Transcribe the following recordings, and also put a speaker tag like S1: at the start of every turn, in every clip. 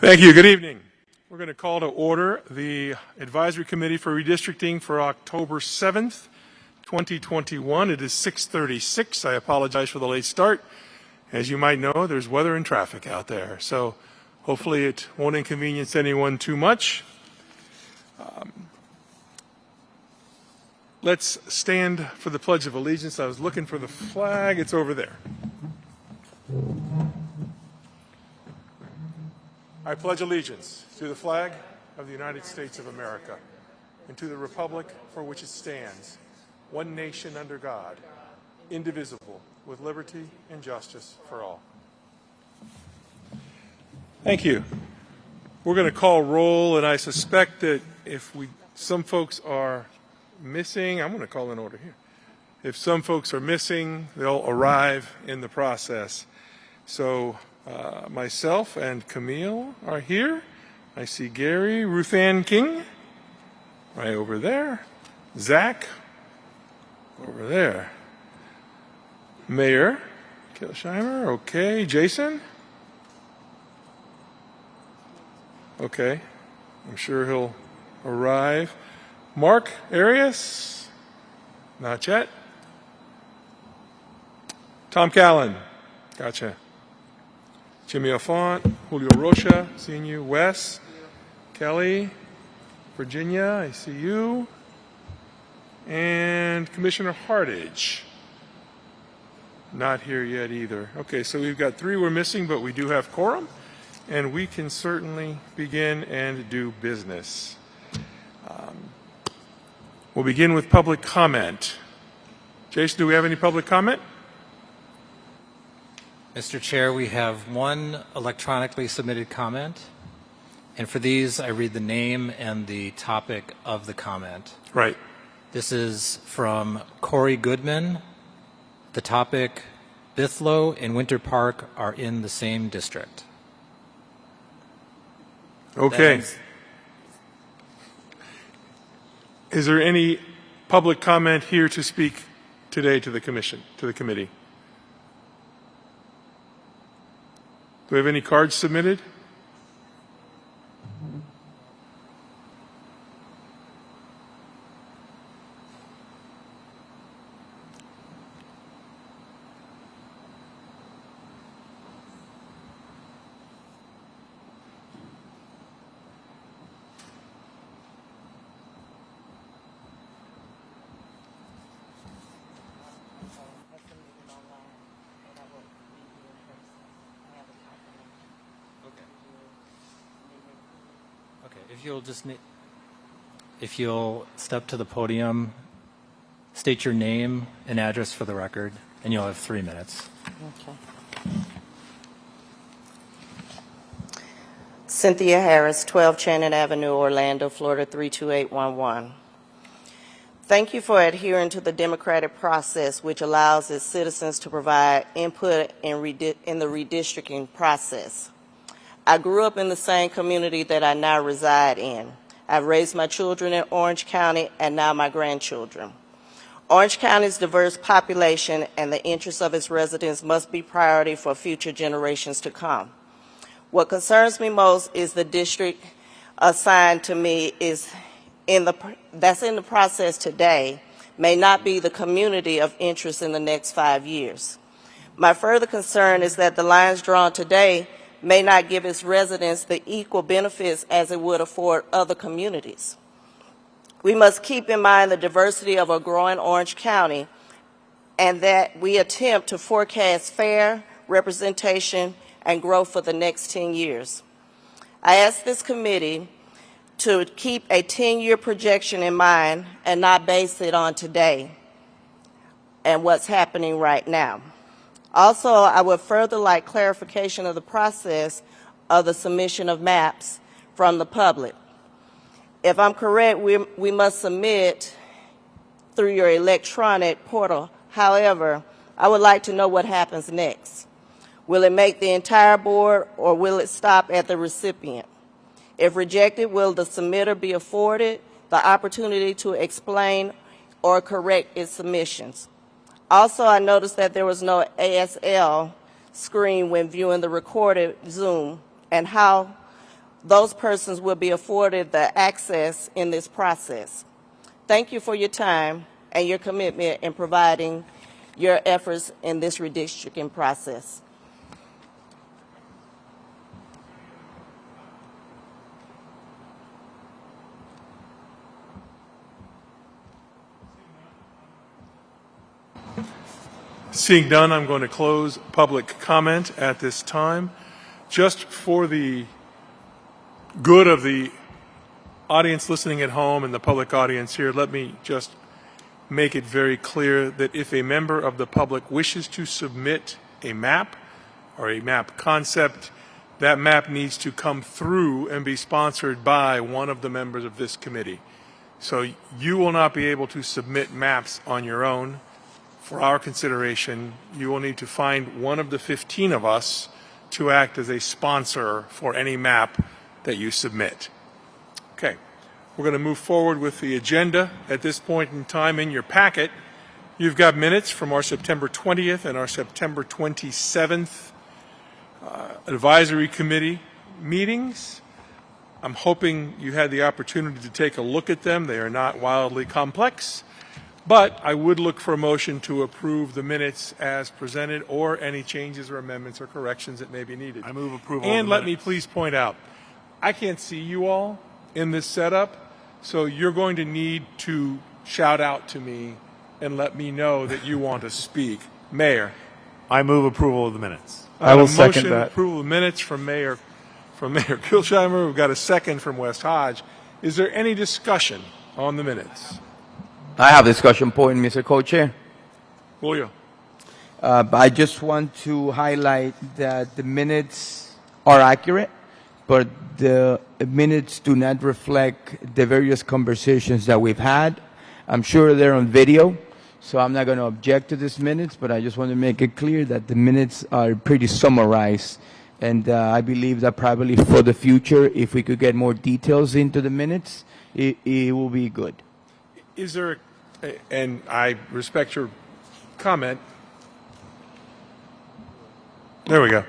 S1: Thank you. Good evening. We're going to call to order the Advisory Committee for Redistricting for October 7th, 2021. It is 6:36. I apologize for the late start. As you might know, there's weather and traffic out there, so hopefully it won't inconvenience anyone too much. Let's stand for the Pledge of Allegiance. I was looking for the flag. It's over there. I pledge allegiance to the flag of the United States of America and to the republic for which it stands, one nation under God, indivisible, with liberty and justice for all. Thank you. We're going to call roll, and I suspect that if some folks are missing, I'm going to call in order here. If some folks are missing, they'll arrive in the process. So myself and Camille are here. I see Gary, Ruth Ann King, right over there. Zach, over there. Mayor Kilsheimer, okay. Jason? Okay, I'm sure he'll arrive. Mark Arias? Not yet. Tom Callan? Gotcha. Jimmy Alfont, Julio Rocha, seeing you. Wes, Kelly, Virginia, I see you. And Commissioner Hartage. Not here yet either. Okay, so we've got three we're missing, but we do have quorum, and we can certainly begin and do business. We'll begin with public comment. Jason, do we have any public comment?
S2: Mr. Chair, we have one electronically submitted comment, and for these I read the name and the topic of the comment.
S1: Right.
S2: This is from Corey Goodman. The topic, Bithlow and Winter Park are in the same district.
S1: Okay. Is there any public comment here to speak today to the commission, to the committee? Do we have any cards submitted?
S2: If you'll step to the podium, state your name and address for the record, and you'll have 3 minutes.
S3: Okay. Cynthia Harris, 12 Channing Avenue, Orlando, Florida 32811. Thank you for adhering to the democratic process, which allows its citizens to provide input in the redistricting process. I grew up in the same community that I now reside in. I've raised my children in Orange County and now my grandchildren. Orange County's diverse population and the interests of its residents must be priority for future generations to come. What concerns me most is the district assigned to me that's in the process today may not be the community of interest in the next 5 years. My further concern is that the lines drawn today may not give its residents the equal benefits as it would afford other communities. We must keep in mind the diversity of a growing Orange County and that we attempt to forecast fair representation and growth for the next 10 years. I ask this committee to keep a 10-year projection in mind and not base it on today and what's happening right now. Also, I would further like clarification of the process of the submission of maps from the public. If I'm correct, we must submit through your electronic portal. However, I would like to know what happens next. Will it make the entire board or will it stop at the recipient? If rejected, will the submitter be afforded the opportunity to explain or correct its submissions? Also, I noticed that there was no ASL screen when viewing the recorded Zoom, and how those persons will be afforded the access in this process. Thank you for your time and your commitment in providing your efforts in this redistricting process.
S1: Seeing none, I'm going to close public comment at this time. Just for the good of the audience listening at home and the public audience here, let me just make it very clear that if a member of the public wishes to submit a map or a map concept, that map needs to come through and be sponsored by one of the members of this committee. So you will not be able to submit maps on your own. For our consideration, you will need to find one of the 15 of us to act as a sponsor for any map that you submit. Okay, we're going to move forward with the agenda. At this point in time in your packet, you've got minutes from our September 20th and our September 27th advisory committee meetings. I'm hoping you had the opportunity to take a look at them. They are not wildly complex. But I would look for a motion to approve the minutes as presented or any changes or amendments or corrections that may be needed.
S4: I move approval
S1: And
S4: of the
S1: let me
S4: minutes.
S1: please point out, I can't see you all in this setup, so you're going to need to shout out to me and let me know that you want to speak. Mayor.
S4: I move approval of the minutes.
S1: I
S5: will
S1: have a
S5: second
S1: motion
S5: that.
S1: approval of minutes from Mayor Kilsheimer. We've got a second from West Hodge. Is there any discussion on the minutes?
S5: I have a discussion point, Mr. Co-Chair.
S1: Julio.
S5: I just want to highlight that the minutes are accurate, but the minutes do not reflect the various conversations that we've had. I'm sure they're on video, so I'm not going to object to these minutes, but I just want to make it clear that the minutes are pretty summarized. And I believe that probably for the future, if we could get more details into the minutes, it will be good.
S1: Is there, and I respect your comment. There we go.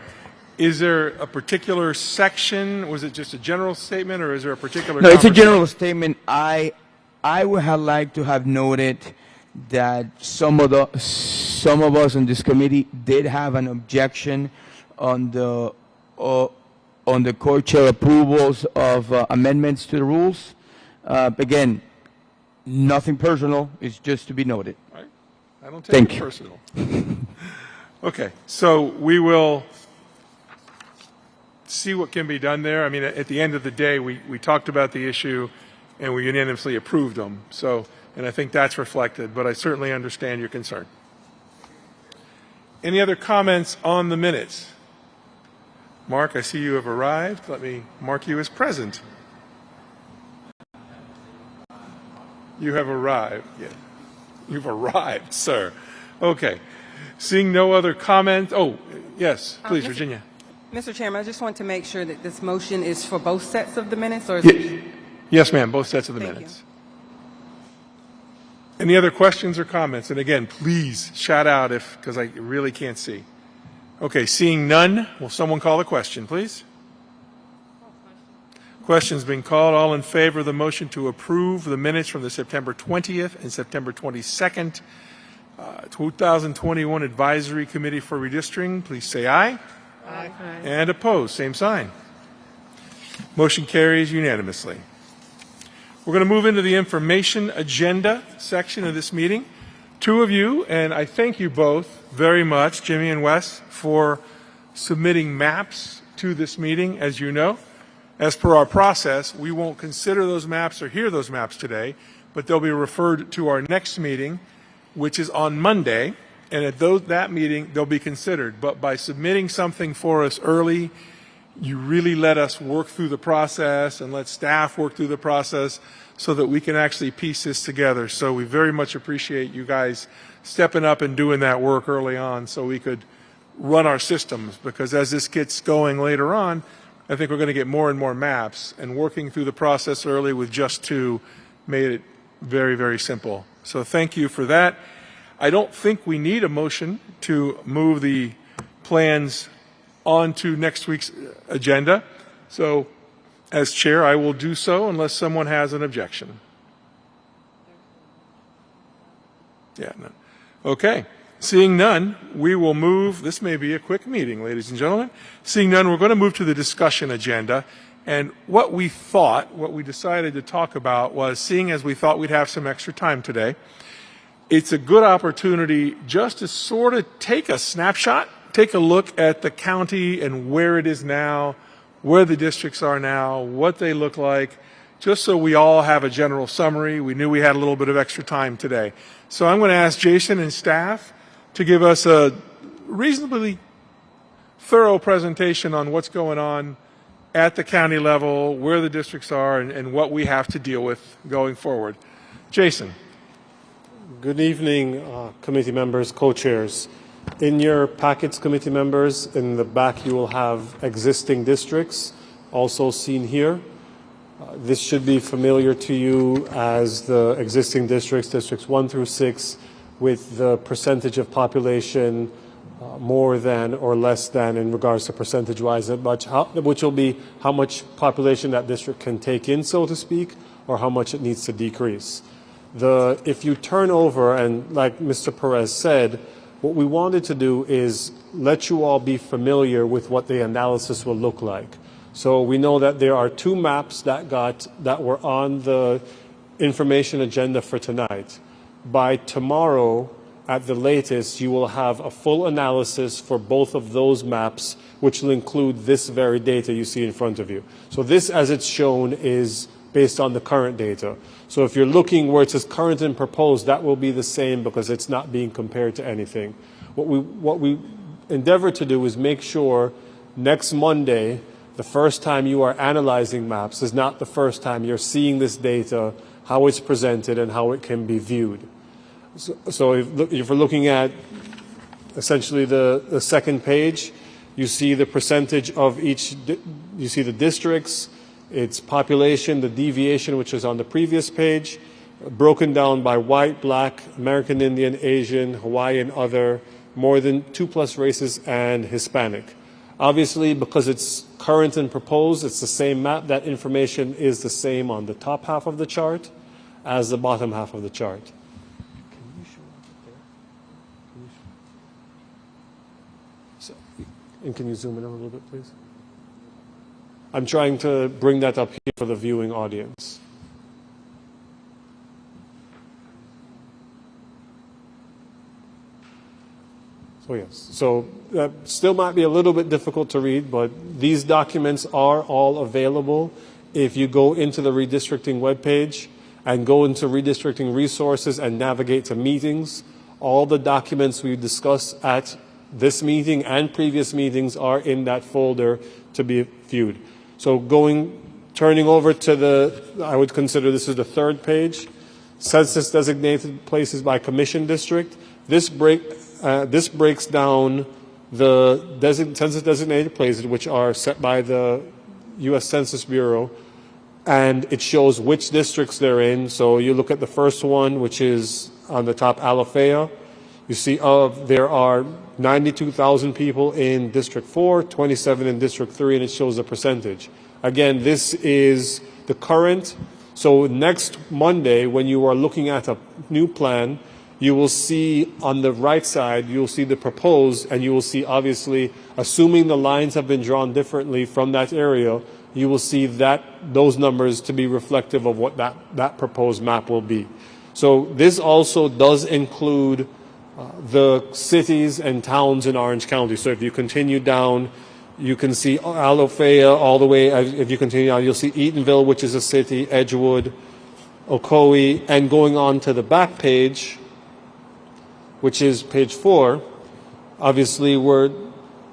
S1: Is there a particular section? Was it just a general statement, or is there a particular?
S5: No, it's a
S1: conversation?
S5: general statement. I would have liked to have noted that some of us in this committee did have an objection on the co-chair approvals of amendments to the rules. Again, nothing personal. It's just to be noted.
S1: Right. I don't take
S5: Thank
S1: it
S5: you.
S1: personal. Okay, so we will see what can be done there. I mean, at the end of the day, we talked about the issue and we unanimously approved them. So, and I think that's reflected, but I certainly understand your concern. Any other comments on the minutes? Mark, I see you have arrived. Let me mark you as present. You have arrived. Yeah. You've arrived, sir. Okay. Seeing no other comment. Oh, yes, please, Virginia.
S6: Mr. Chairman, I just want to make sure that this motion is for both sets of the minutes, or is it?
S1: Yes, ma'am, both sets of the
S6: Thank
S1: minutes. Any other questions or comments? And again, please shout out because I really can't see. Okay, seeing none, will someone call a question, please? Question's been called. All in favor of the motion to approve the minutes from the September 20th and September 22nd, 2021 Advisory Committee for Redistricting, please say aye. Aye. And opposed, same sign. Motion carries unanimously. We're going to move into the information agenda section of this meeting. Two of you, and I thank you both very much, Jimmy and Wes, for submitting maps to this meeting, as you know. As per our process, we won't consider those maps or hear those maps today, but they'll be referred to our next meeting, which is on Monday, and at that meeting, they'll be considered. But by submitting something for us early, you really let us work through the process and let staff work through the process so that we can actually piece this together. So we very much appreciate you guys stepping up and doing that work early on so we could run our systems, because as this gets going later on, I think we're going to get more and more maps, and working through the process early with just two made it very, very simple. So thank you for that. I don't think we need a motion to move the plans on to next week's agenda. So As chair, I will do so unless someone has an objection. Yeah, none. Okay. Seeing none, we will move. This may be a quick meeting, ladies and gentlemen. Seeing none, we're going to move to the discussion agenda. And what we decided to talk about was, seeing as we thought we'd have some extra time today, it's a good opportunity just to sort of take a snapshot, take a look at the county and where it is now, where the districts are now, what they look like, just so we all have a general summary. We knew we had a little bit of extra time today. So I'm going to ask Jason and staff to give us a reasonably thorough presentation on what's going on at the county level, where the districts are, and what we have to deal with going forward. Jason.
S7: Good evening, committee members, co-chairs. In your packets, committee members, in the back you will have existing districts, also seen here. This should be familiar to you as the existing districts, districts 1 through 6, with the percentage of population more than or less than in regards to percentage-wise, which will be how much population that district can take in, so to speak, or how much it needs to decrease. If you turn over, and like Mr. Perez said, what we wanted to do is let you all be familiar with what the analysis will look like. So we know that there are 2 maps that were on the information agenda for tonight. By tomorrow, at the latest, you will have a full analysis for both of those maps, which will include this very data you see in front of you. So this, as it's shown, is based on the current data. So if you're looking where it says current and proposed, that will be the same because it's not being compared to anything. What we endeavor to do is make sure next Monday, the first time you are analyzing maps is not the first time you're seeing this data, how it's presented and how it can be viewed. So if we're looking at essentially the second page, you see the percentage of each, you see the districts, its population, the deviation, which is on the previous page, broken down by white, black, American Indian, Asian, Hawaiian, other, more than 2+ races, and Hispanic. Obviously, because it's current and proposed, it's the same map. That information is the same on the top half of the chart as the bottom half of the chart. Can you show up there? And can you zoom in a little bit, please? I'm trying to bring that up here for the viewing audience. So yes, so that still might be a little bit difficult to read, but these documents are all available if you go into the redistricting webpage and go into redistricting resources and navigate to meetings. All the documents we discussed at this meeting and previous meetings are in that folder to be viewed. So turning over to I would consider this is the third page, census designated places by commission district. This breaks down the census designated places, which are set by the U.S. Census Bureau, and it shows which districts they're in. So you look at the first one, which is on the top, Alafaya. You see there are 92,000 people in District 4, 27 in District 3, and it shows the percentage. Again, this is the current. So next Monday, when you are looking at a new plan, you will see on the right side, you'll see the proposed, and you will see, obviously, assuming the lines have been drawn differently from that area, you will see those numbers to be reflective of what that proposed map will be. So this also does include the cities and towns in Orange County. So if you continue down, you can see Alafaya all the way. If you continue down, you'll see Eatonville, which is a city, Edgewood, Ocoee, and going on to the back page, which is page 4, obviously we're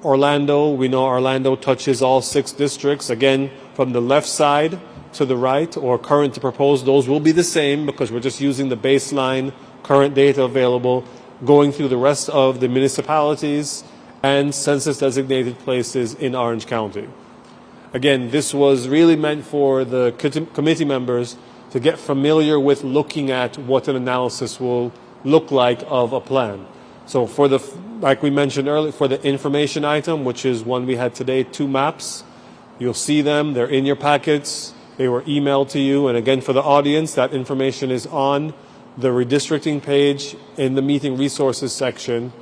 S7: Orlando. We know Orlando touches all 6 districts. Again, from the left side to the right, or current to proposed, those will be the same because we're just using the baseline current data available, going through the rest of the municipalities and census designated places in Orange County. Again, this was really meant for the committee members to get familiar with looking at what an analysis will look like of a plan. So like we mentioned earlier, for the information item, which is one we had today, 2 maps, You'll see them. They're in your packets. They were emailed to you. And again, for the audience, that information is on the redistricting page in the meeting resources section.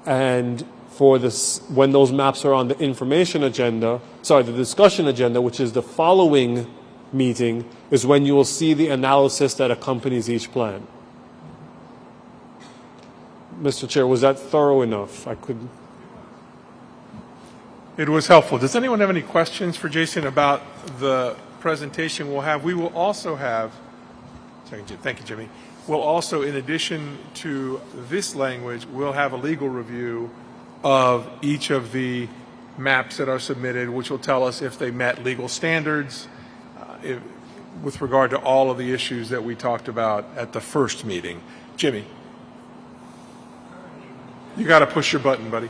S7: And for this, when those maps are on the information agenda, the discussion agenda, which is the following meeting, is when you will see the analysis that accompanies each plan. Mr. Chair, was that thorough enough?
S1: It was helpful. Does anyone have any questions for Jason about the presentation we'll have? We will also have, thank you, Jimmy. We'll also, in addition to this language, we'll have a legal review of each of the maps that are submitted, which will tell us if they met legal standards with regard to all of the issues that we talked about at the first meeting. Jimmy, you got to push your button, buddy.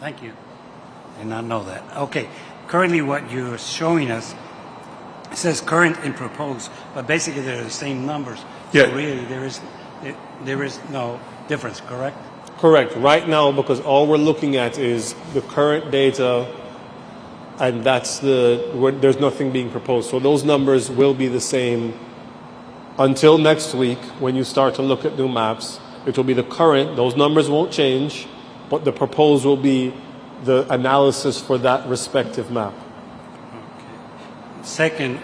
S8: Thank you. I did not know that. Okay. Currently, what you're showing us, it says current and proposed, but basically they're the same numbers.
S1: Yeah.
S8: So really, there is no difference, correct?
S7: Correct. Right now, because all we're looking at is the current data, and there's nothing being proposed. So those numbers will be the same until next week when you start to look at new maps. It will be the current. Those numbers won't change, but the proposed will be the analysis for that respective map.
S8: Okay. Second,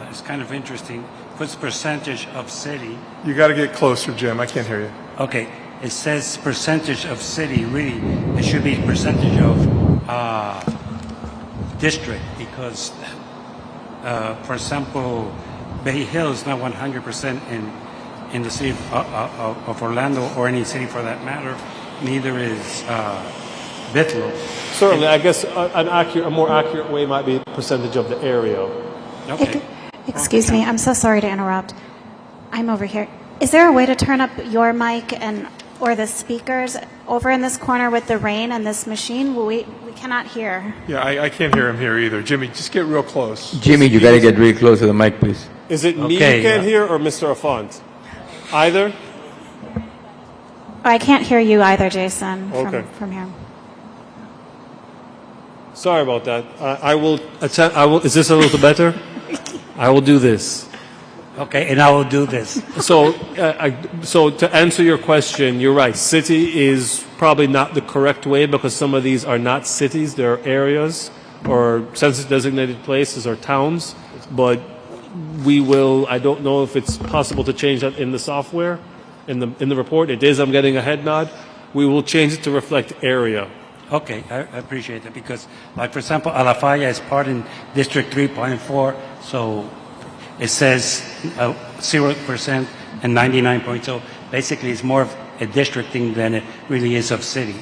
S8: it's kind of interesting. Puts percentage of city.
S1: You got to get closer, Jim. I can't hear you.
S8: Okay. It says percentage of city. Really, it should be percentage of district because, for example, Bay Hill is not 100% in the city of Orlando or any city for that matter. Neither is Bithlo.
S7: Certainly, I guess a more accurate way might be percentage of the area.
S8: Okay.
S9: Excuse me, I'm so sorry to interrupt. I'm over here. Is there a way to turn up your mic or the speakers over in this corner with the rain and this machine? We cannot hear.
S1: Yeah, I can't hear him here either. Jimmy, just get real close.
S5: Jimmy, you got to get really close to the mic, please.
S7: Is it me you can't hear or Mr. Afont? Either?
S9: I can't hear you either, Jason, from here.
S7: Sorry about that. I will attempt. Is this a little better? I will do this.
S8: Okay, and I will do this.
S7: So to answer your question, you're right. City is probably not the correct way because some of these are not cities; they're areas or census-designated places or towns. But we will. I don't know if it's possible to change that in the software, in the report. It is. I'm getting a head nod. We will change it to reflect area.
S8: Okay, I appreciate it because, like for example, Alafaya is part in District 3.4, so it says 0% and 99. So basically, it's more of a districting than it really is of city.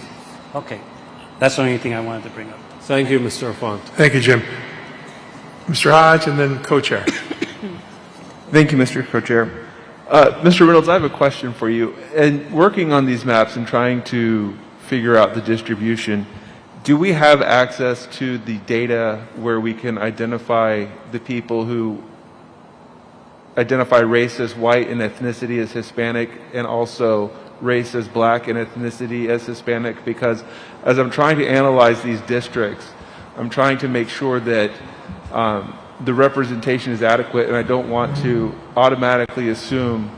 S8: Okay, that's the only thing I wanted to bring up.
S7: Thank you, Mr. Afont.
S1: Thank you, Jim. Mr. Hodge, and then co-chair.
S10: Thank you, Mr. Co-chair. Mr. Reynolds, I have a question for you. In working on these maps and trying to figure out the distribution, do we have access to the data where we can identify the people who identify race as white and ethnicity as Hispanic and also race as black and ethnicity as Hispanic? Because as I'm trying to analyze these districts, I'm trying to make sure that the representation is adequate, and I don't want to automatically assume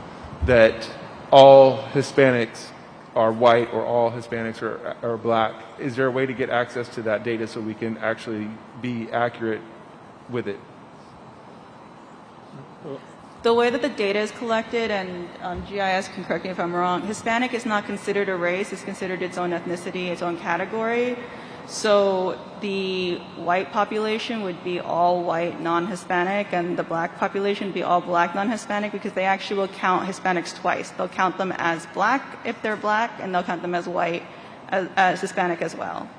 S10: that all Hispanics are white or all Hispanics are black. Is there a way to get access to that data so we can actually be accurate with it?
S11: The way that the data is collected, and GIS can correct me if I'm wrong, Hispanic is not considered a race, it's considered its own ethnicity, its own category. So the white population would be all white, non-Hispanic, and the black population would be all black, non-Hispanic, because they actually will count Hispanics twice. They'll count them as black if they're black, and they'll count them as white, as Hispanic as well.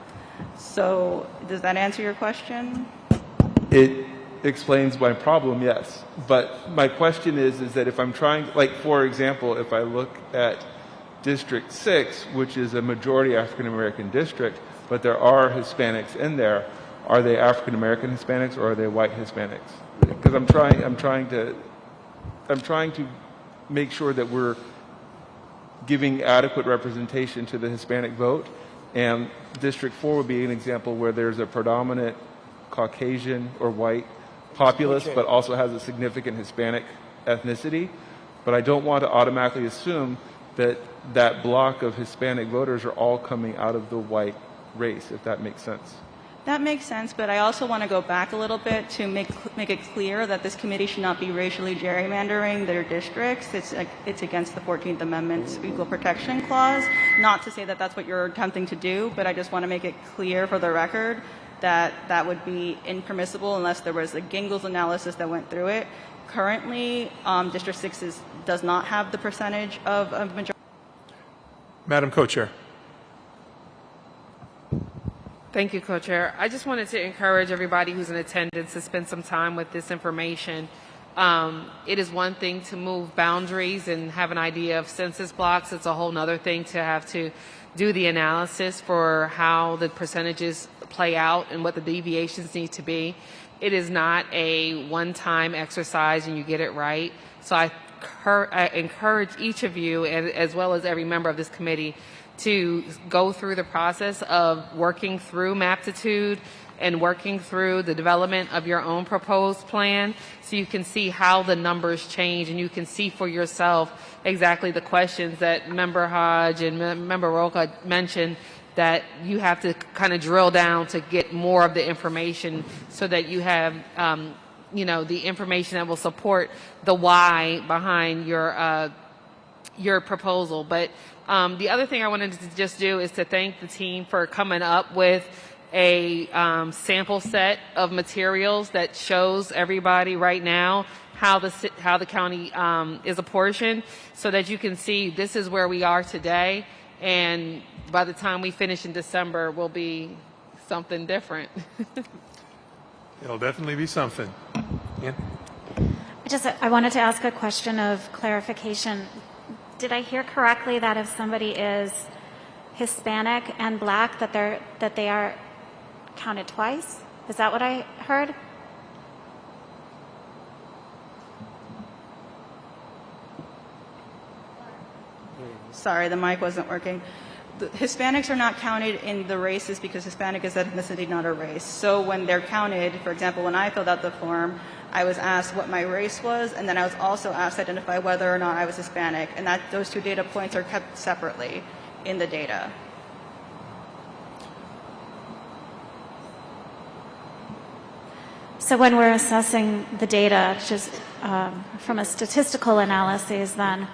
S11: So does that answer your question?
S10: It explains my problem, yes. But my question is that if I'm trying, like for example, if I look at District 6, which is a majority African American district, but there are Hispanics in there, are they African American Hispanics or are they white Hispanics? Because I'm trying to make sure that we're giving adequate representation to the Hispanic vote, and District 4 would be an example where there's a predominant Caucasian or white populace, but also has a significant Hispanic ethnicity. But I don't want to automatically assume that that block of Hispanic voters are all coming out of the white race, if that makes sense.
S11: That makes sense, but I also want to go back a little bit to make it clear that this committee should not be racially gerrymandering their districts. It's against the 14th Amendment's Equal Protection Clause. Not to say that that's what you're attempting to do, but I just want to make it clear for the record that that would be impermissible unless there was a Gingell's analysis that went through it. Currently, District 6 does not have the percentage of majority.
S1: Madam Co-Chair.
S12: Thank you, Co-Chair. I just wanted to encourage everybody who's in attendance to spend some time with this information. It is one thing to move boundaries and have an idea of census blocks. It's a whole other thing to have to do the analysis for how the percentages play out and what the deviations need to be. It is not a one-time exercise and you get it right. So I encourage each of you, as well as every member of this committee, to go through the process of working through Maptitude and working through the development of your own proposed plan so you can see how the numbers change and you can see for yourself exactly the questions that Member Hodge and Member Roca mentioned, that you have to kind of drill down to get more of the information so that you have the information that will support the why behind your proposal. But the other thing I wanted to just do is to thank the team for coming up with a sample set of materials that shows everybody right now how the county is apportioned, so that you can see this is where we are today, and by the time we finish in December, we'll be something different.
S1: It'll definitely be something. Yeah.
S9: I wanted to ask a question of clarification. Did I hear correctly that if somebody is Hispanic and Black, that they are counted twice? Is that what I heard?
S11: Sorry, the mic wasn't working. The Hispanics are not counted in the races because Hispanic is ethnicity, not a race. So when they're counted, for example, when I filled out the form, I was asked what my race was, and then I was also asked to identify whether or not I was Hispanic, and that those two data points are kept separately in the data.
S9: So when we're assessing the data, just from a statistical analysis, then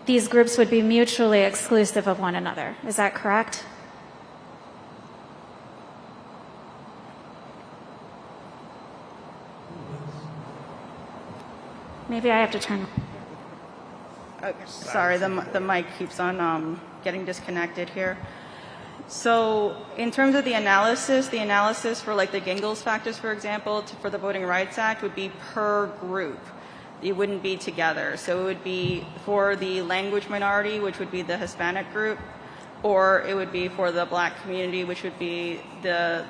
S9: these groups would be mutually exclusive of one another. Is that correct? Maybe I have to turn.
S11: Okay, sorry, the mic keeps on getting disconnected here. So in terms of the analysis for like the Gingell's factors, for example, for the Voting Rights Act would be per group. It wouldn't be together. So it would be for the language minority, which would be the Hispanic group, or it would be for the Black community, which would be the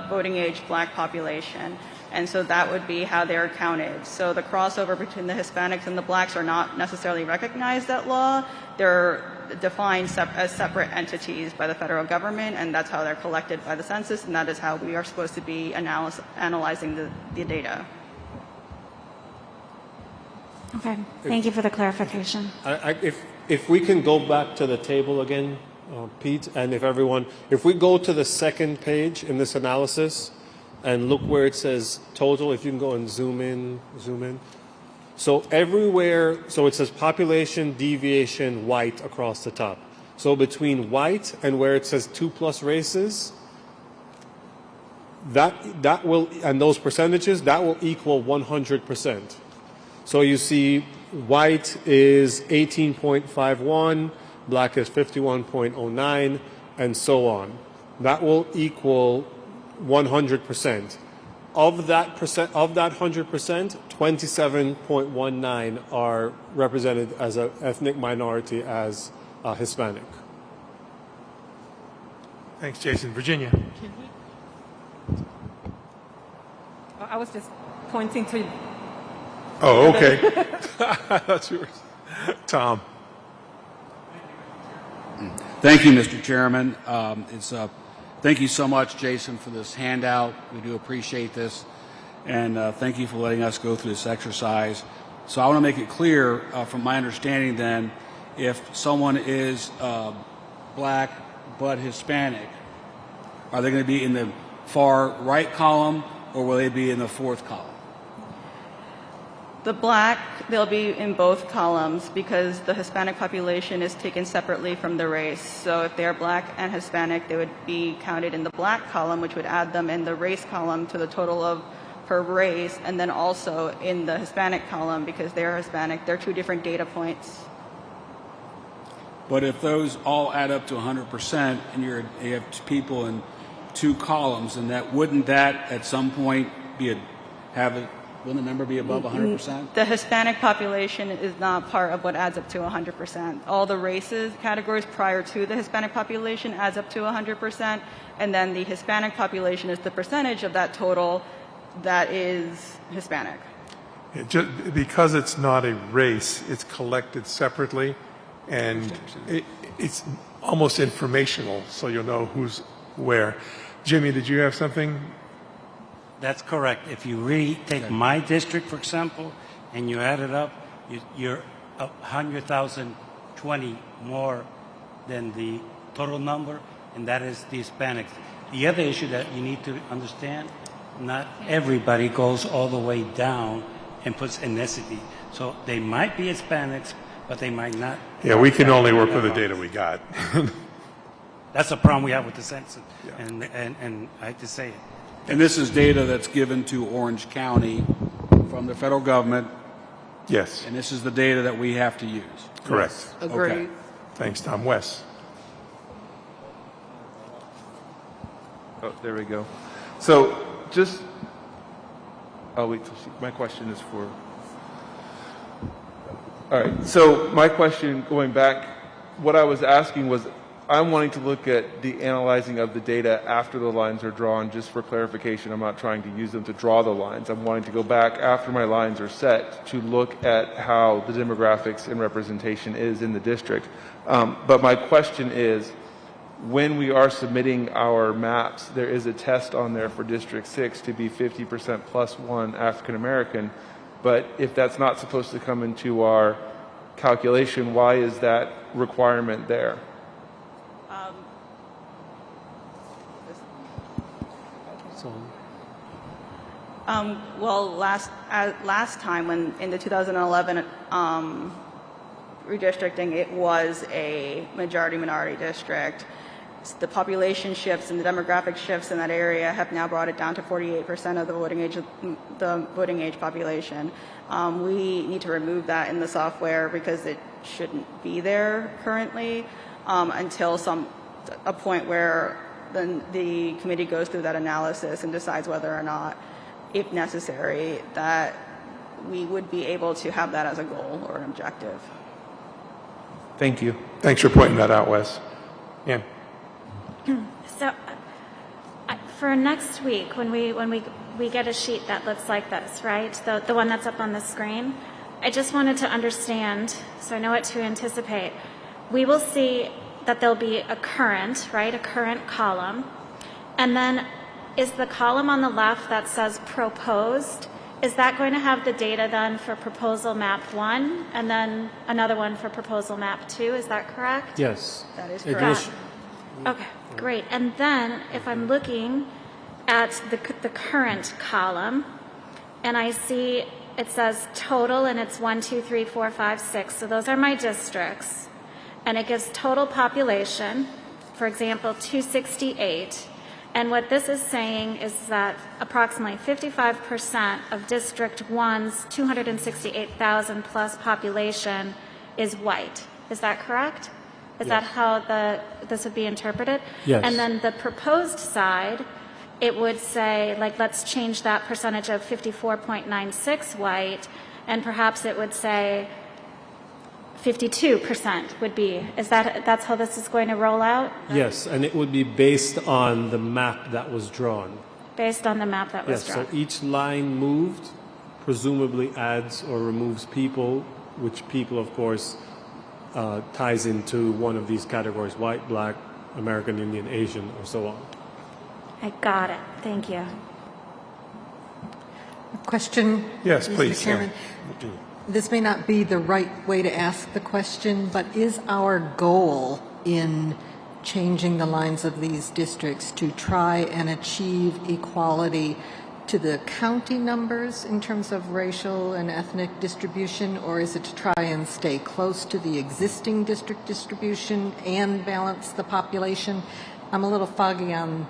S11: voting age Black population. And so that would be how they're counted. So the crossover between the Hispanics and the Blacks are not necessarily recognized at law. They're defined as separate entities by the federal government, and that's how they're collected by the census, and that is how we are supposed to be analyzing the data.
S9: Okay, thank you for the clarification.
S7: If we can go back to the table again, Pete, and if we go to the second page in this analysis and look where it says total, if you can go and zoom in. So everywhere, so it says population deviation white across the top. So between white and where it says 2+ races, that will, and those percentages, that will equal 100%. So you see white is 18.51, Black is 51.09, and so on. That will equal 100%. Of that 100%, 27.19 are represented as an ethnic minority as Hispanic.
S1: Thanks, Jason. Virginia.
S6: I was just pointing to.
S1: Oh, okay. That's yours. Tom.
S13: Thank you, Mr. Chairman. It's Thank you so much, Jason, for this handout. We do appreciate this. And thank you for letting us go through this exercise. So I want to make it clear, from my understanding then, if someone is black but Hispanic, are they going to be in the far right column or will they be in the fourth column?
S11: The black, they'll be in both columns because the Hispanic population is taken separately from the race. So if they're black and Hispanic, they would be counted in the black column, which would add them in the race column to the total of per race, and then also in the Hispanic column because they're Hispanic. They're two different data points.
S13: But if those all add up to 100% and you have people in two columns, and wouldn't that at some point wouldn't the number be above 100%?
S11: The Hispanic population is not part of what adds up to 100%. All the races categories prior to the Hispanic population adds up to 100%, and then the Hispanic population is the percentage of that total that is Hispanic.
S1: Because it's not a race, it's collected separately, and it's almost informational, so you'll know who's where. Jimmy, did you have something?
S8: That's correct. If you really take my district, for example, and you add it up, you're 100,020 more than the total number, and that is the Hispanics. The other issue that you need to understand, not everybody goes all the way down and puts ethnicity. So they might be Hispanics, but they might not.
S1: Yeah, we can only work with the data we got.
S8: That's a problem we have with the census,
S1: Yeah.
S8: and I hate to say it.
S13: And this is data that's given to Orange County from the federal government.
S1: Yes.
S13: And this is the data that we have to use.
S1: Correct.
S11: Yes. Agreed.
S1: Okay. Thanks, Tom. Wes.
S10: Oh, there we go. So I'll wait till my question is for. All right. So my question, going back, what I was asking was, I'm wanting to look at the analyzing of the data after the lines are drawn, just for clarification. I'm not trying to use them to draw the lines. I'm wanting to go back after my lines are set to look at how the demographics and representation is in the district. But my question is, when we are submitting our maps, there is a test on there for District 6 to be 50% plus one African American. But if that's not supposed to come into our calculation, why is that requirement there?
S11: Well, last time when in the 2011 redistricting, it was a majority-minority district. The population shifts and the demographic shifts in that area have now brought it down to 48% of the voting age population. We need to remove that in the software because it shouldn't be there currently until a point where then the committee goes through that analysis and decides whether or not, if necessary, that we would be able to have that as a goal or an objective.
S10: Thank you.
S1: Thanks for pointing that out, Wes. Yeah.
S9: So for next week, when we get a sheet that looks like this, right, the one that's up on the screen, I just wanted to understand, so I know what to anticipate. We will see that there'll be a current, right, a current column, and then is the column on the left that says proposed, is that going to have the data then for proposal map 1 and then another one for proposal map 2? Is that correct?
S7: Yes.
S11: That is correct.
S9: Okay, great. And then if I'm looking at the current column and I see it says total and it's 1, 2, 3, 4, 5, 6. So those are my districts. And it gives total population, for example, 268. And what this is saying is that approximately 55% of District 1's 268,000 plus population is white. Is that correct? Is that how this would be interpreted?
S7: Yes.
S9: And then the proposed side, it would say, like, let's change that percentage of 54.96 white, and perhaps it would say 52% would be. That's how this is going to roll out?
S7: Yes, and it would be based on the map that was drawn.
S9: Based on the map that was
S7: Yes,
S9: drawn.
S7: so each line moved presumably adds or removes people, which people, of course, ties into one of these categories: white, black, American Indian, Asian, or so on.
S9: I got it. Thank you.
S14: Question?
S1: Yes,
S14: Mr.
S1: please.
S14: Chairman. This may not be the right way to ask the question, but is our goal in changing the lines of these districts to try and achieve equality to the county numbers in terms of racial and ethnic distribution, or is it to try and stay close to the existing district distribution and balance the population? I'm a little foggy on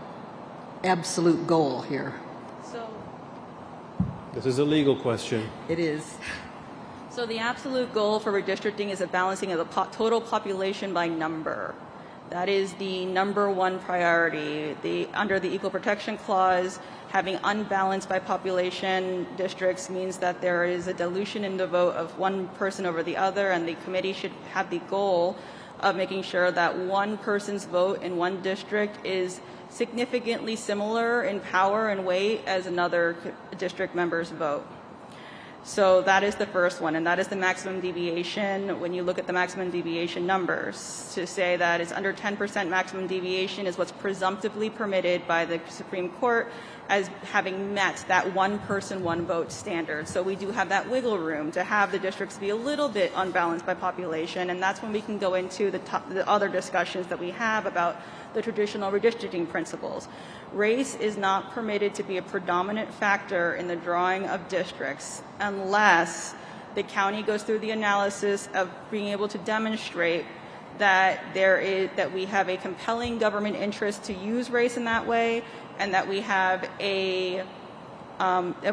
S14: absolute goal here.
S11: So,
S7: This is a legal question.
S14: It is.
S11: so the absolute goal for redistricting is a balancing of the total population by number. That is the number one priority. Under the Equal Protection Clause, having unbalanced by population districts means that there is a dilution in the vote of one person over the other, and the committee should have the goal of making sure that one person's vote in one district is significantly similar in power and weight as another district member's vote. So that is the first one, and that is the maximum deviation. When you look at the maximum deviation numbers, to say that it's under 10% maximum deviation is what's presumptively permitted by the Supreme Court as having met that one person, one vote standard. So we do have that wiggle room to have the districts be a little bit unbalanced by population, and that's when we can go into the other discussions that we have about the traditional redistricting principles. Race is not permitted to be a predominant factor in the drawing of districts unless the county goes through the analysis of being able to demonstrate that we have a compelling government interest to use race in that way, and that we have that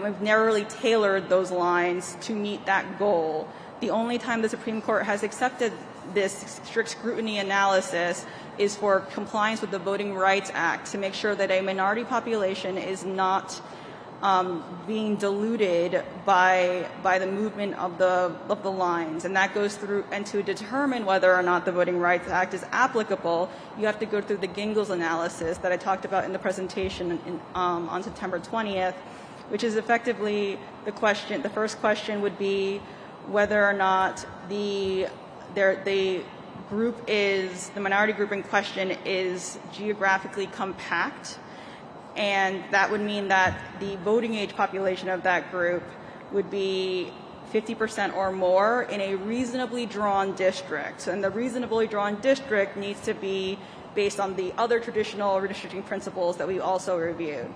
S11: we've narrowly tailored those lines to meet that goal. The only time the Supreme Court has accepted this strict scrutiny analysis is for compliance with the Voting Rights Act, to make sure that a minority population is not being diluted by the movement of the lines. And that goes through, and to determine whether or not the Voting Rights Act is applicable, you have to go through the Gingles analysis that I talked about in the presentation on September 20th, which is effectively the question. The first question would be whether or not the minority group in question is geographically compact, and that would mean that the voting age population of that group would be 50% or more in a reasonably drawn district. And the reasonably drawn district needs to be based on the other traditional redistricting principles that we also reviewed.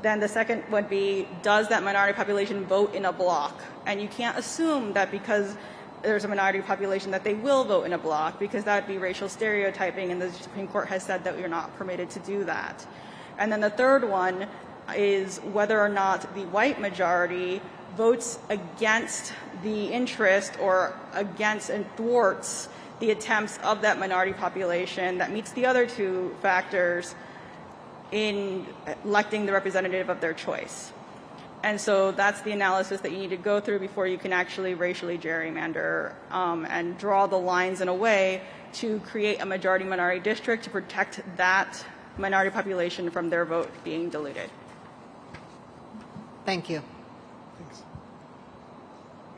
S11: Then the second would be, does that minority population vote in a block? And you can't assume that because there's a minority population that they will vote in a block, because that would be racial stereotyping, and the Supreme Court has said that we are not permitted to do that. And then the third one is whether or not the white majority votes against the interest or against and thwarts the attempts of that minority population that meets the other two factors in electing the representative of their choice. And so that's the analysis that you need to go through before you can actually racially gerrymander and draw the lines in a way to create a majority-minority district to protect that minority population from their vote being diluted.
S14: Thank you.
S1: Thanks.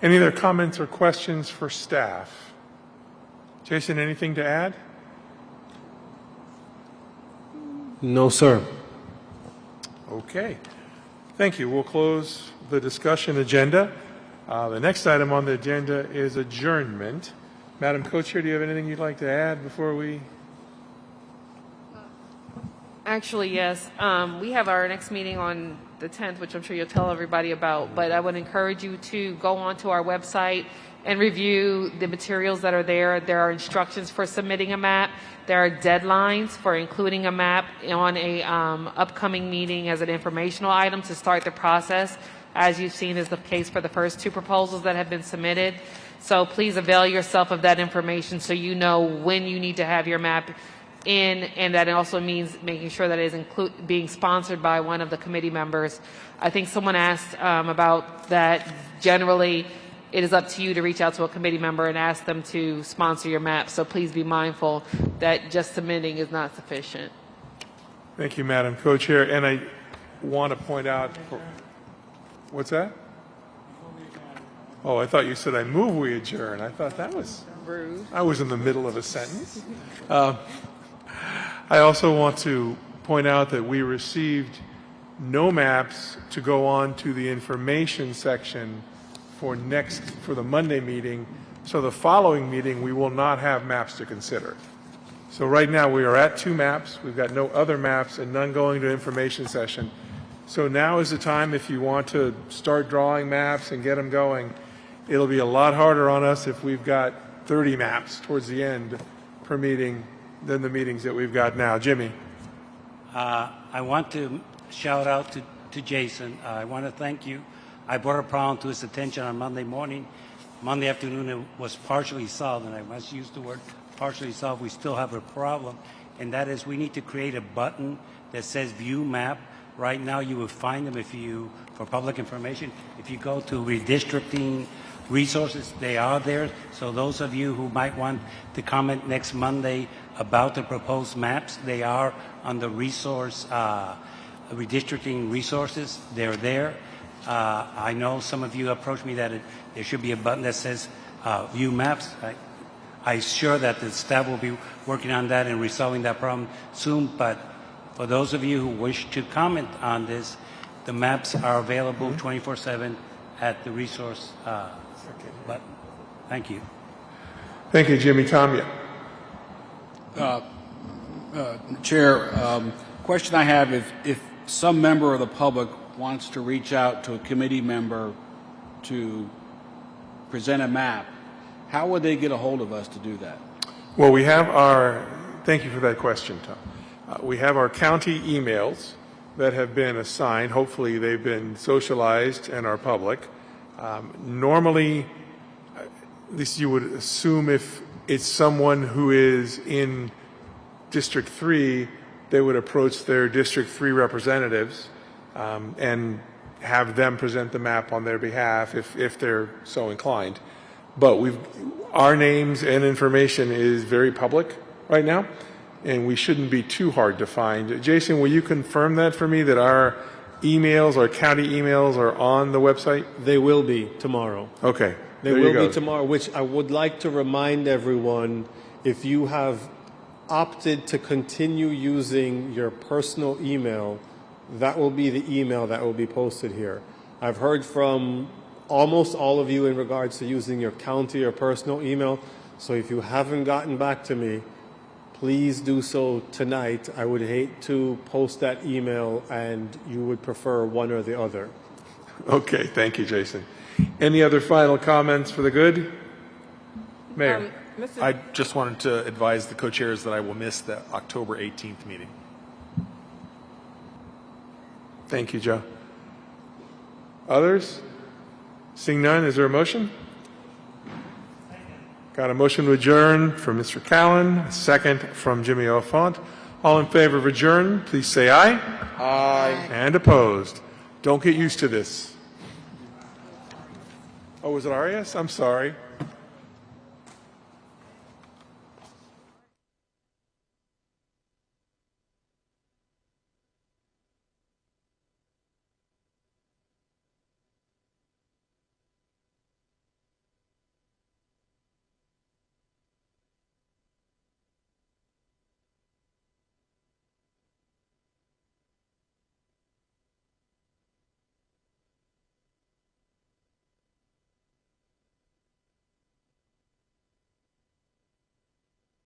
S1: Any other comments or questions for staff? Jason, anything to add?
S7: No, sir.
S1: Okay. Thank you. We'll close the discussion agenda. The next item on the agenda is adjournment. Madam Co-Chair, do you have anything you'd like to add before we?
S12: Actually, yes. We have our next meeting on the 10th, which I'm sure you'll tell everybody about, but I would encourage you to go onto our website and review the materials that are there. There are instructions for submitting a map. There are deadlines for including a map on a upcoming meeting as an informational item to start the process, as you've seen is the case for the first two proposals that have been submitted. So please avail yourself of that information so you know when you need to have your map in, and that it also means making sure that it is being sponsored by one of the committee members. I think someone asked about that. Generally, it is up to you to reach out to a committee member and ask them to sponsor your map. So please be mindful that just submitting is not sufficient.
S1: Thank you, Madam Co-Chair. And I want to point out, what's that? Oh, I thought you said I move we adjourn. I thought that was rude. I was in the middle of a sentence. I also want to point out that we received no maps to go on to the information section for the Monday meeting. So the following meeting, we will not have maps to consider. So right now we are at 2 maps. We've got no other maps and none going to information session. So now is the time if you want to start drawing maps and get them going. It'll be a lot harder on us if we've got 30 maps towards the end per meeting than the meetings that we've got now. Jimmy.
S8: I want to shout out to Jason. I want to thank you. I brought a problem to his attention on Monday morning. Monday afternoon it was partially solved, and I must use the word partially solved. We still have a problem, and that is we need to create a button that says View Map. Right now you will find them for public information. If you go to Redistricting Resources, they are there. So those of you who might want to comment next Monday about the proposed maps, they are on the Redistricting Resources. They're there. I know some of you approached me that there should be a button that says View Maps. I'm sure that the staff will be working on that and resolving that problem soon. But for those of you who wish to comment on this, the maps are available 24/7 at the resource button. Thank you.
S1: Thank you, Jimmy. Tom,
S13: Chair, question I have, if some member of the public wants to reach out to a committee member to present a map, how would they get a hold of us to do that?
S1: Well, thank you for that question, Tom. We have our county emails that have been assigned. Hopefully they've been socialized and are public. Normally, at least you would assume if it's someone who is in District 3, they would approach their District 3 representatives and have them present the map on their behalf if they're so inclined. But our names and information is very public right now, and we shouldn't be too hard to find. Jason, will you confirm that for me, that our emails, our county emails, are on the website?
S7: They will be tomorrow.
S1: Okay.
S7: They will be tomorrow, which I would like to remind everyone, if you have opted to continue using your personal email, that will be the email that will be posted here. I've heard from almost all of you in regards to using your county or personal email, so if you haven't gotten back to me, please do so tonight. I would hate to post that email and you would prefer one or the other.
S1: Okay, thank you, Jason. Any other final comments for the good? Mayor.
S4: I just wanted to advise the co-chairs that I will miss the October 18th meeting.
S1: Thank you, Joe. Others? Seeing none, is there a motion? Got a motion to adjourn from Mr. Callen, a second from Jimmy O'Font. All in favor of adjourn, please say aye. Aye. And opposed. Don't get used to this. Oh, was it Arias? I'm sorry.